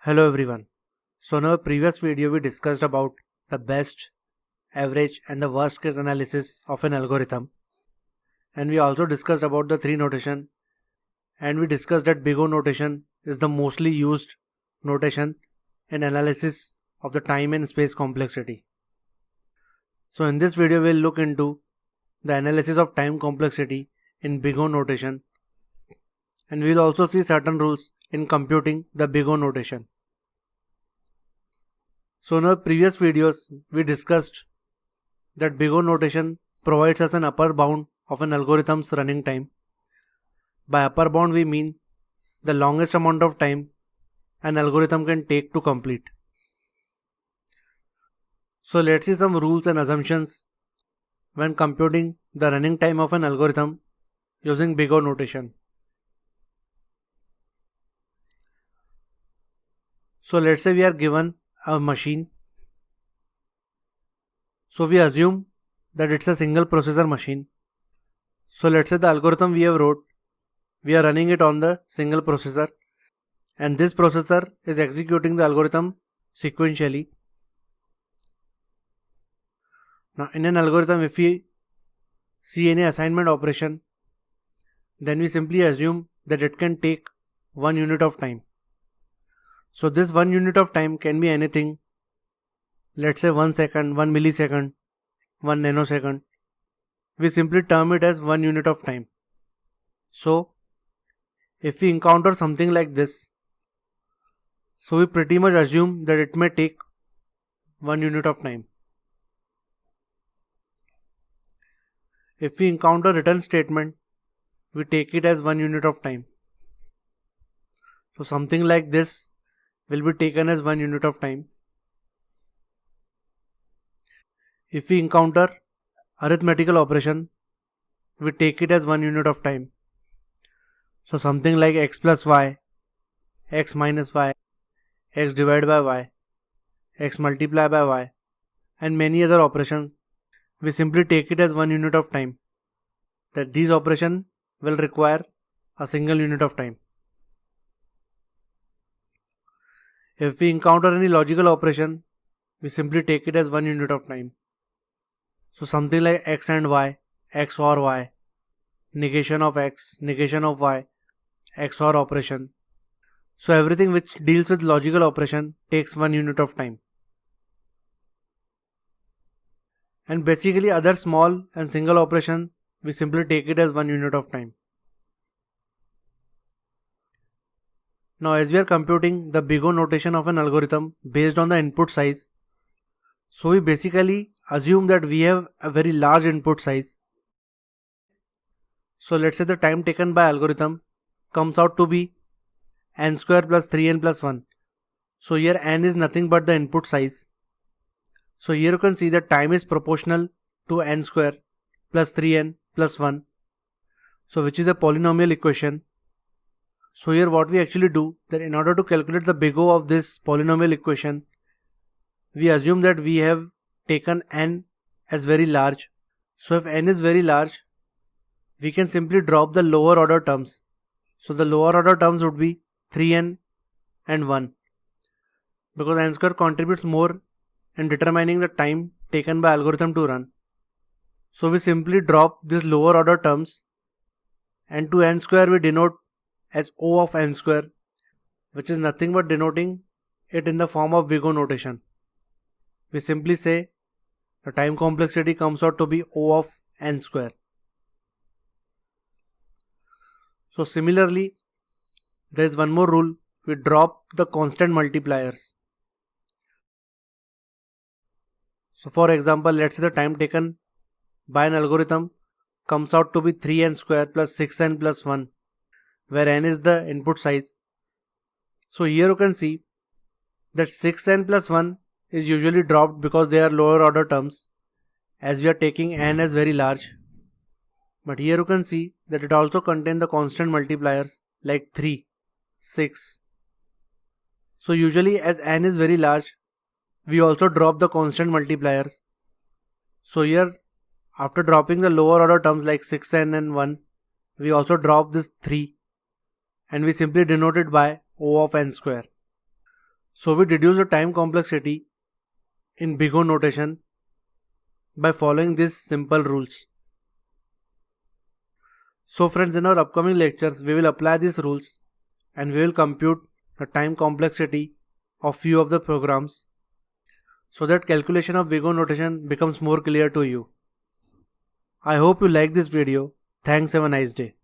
Hello everyone. So in our previous video we discussed about the best, average and the worst case analysis of an algorithm, and we also discussed about the tree notation, and we discussed that big O notation is the mostly used notation in analysis of the time and space complexity. So in this video we'll look into the analysis of time complexity in big O notation, and we'll also see certain rules in computing the big O notation. So in our previous videos, we discussed that big O notation provides us an upper bound of an algorithm's running time. By upper bound we mean the longest amount of time an algorithm can take to complete. So let's see some rules and assumptions when computing the running time of an algorithm using big O notation. So let's say we are given a machine. So we assume that it's a single processor machine. So let's say the algorithm we have wrote, we are running it on the single processor, and this processor is executing the algorithm sequentially. Now in an algorithm, if we see any assignment operation, then we simply assume that it can take 1 unit of time. So this 1 unit of time can be anything. Let's say 1 second, 1 millisecond, 1 nanosecond. We simply term it as 1 unit of time. So if we encounter something like this, so we pretty much assume that it may take 1 unit of time. If we encounter return statement, we take it as 1 unit of time. So something like this will be taken as 1 unit of time. If we encounter arithmetical operation, we take it as 1 unit of time. So something like x plus y, x minus y, x divided by y, x multiplied by y, and many other operations, we simply take it as 1 unit of time. That these operations will require a single unit of time. If we encounter any logical operation, we simply take it as 1 unit of time. So something like x and y, x or y, negation of x, negation of y, x or operation. So everything which deals with logical operation takes 1 unit of time. And basically other small and single operation, we simply take it as 1 unit of time. Now as we are computing the big O notation of an algorithm based on the input size, so we basically assume that we have a very large input size. So let's say the time taken by algorithm comes out to be n square plus 3n plus 1. So here n is nothing but the input size. So here you can see that time is proportional to n square plus 3n plus 1. So which is a polynomial equation. So here what we actually do, that in order to calculate the big O of this polynomial equation, we assume that we have taken n as very large. So if n is very large, we can simply drop the lower order terms. So the lower order terms would be 3n and 1, because n square contributes more in determining the time taken by algorithm to run. So we simply drop these lower order terms, and to n square we denote as O of n square, which is nothing but denoting it in the form of big O notation. We simply say the time complexity comes out to be O of n square. So similarly, there is one more rule. We drop the constant multipliers. So for example, let's say the time taken by an algorithm comes out to be 3n square plus 6n plus 1, where n is the input size. So here you can see that 6n plus 1 is usually dropped because they are lower order terms, as we are taking n as very large. But here you can see that it also contains the constant multipliers like 3, 6. So usually as n is very large, we also drop the constant multipliers. So here, after dropping the lower order terms like 6n and 1, we also drop this 3, and we simply denote it by O of n square. So we reduce the time complexity in big O notation by following these simple rules. So friends, in our upcoming lectures, we will apply these rules and we will compute the time complexity of few of the programs so that calculation of big O notation becomes more clear to you. I hope you like this video. Thanks, have a nice day.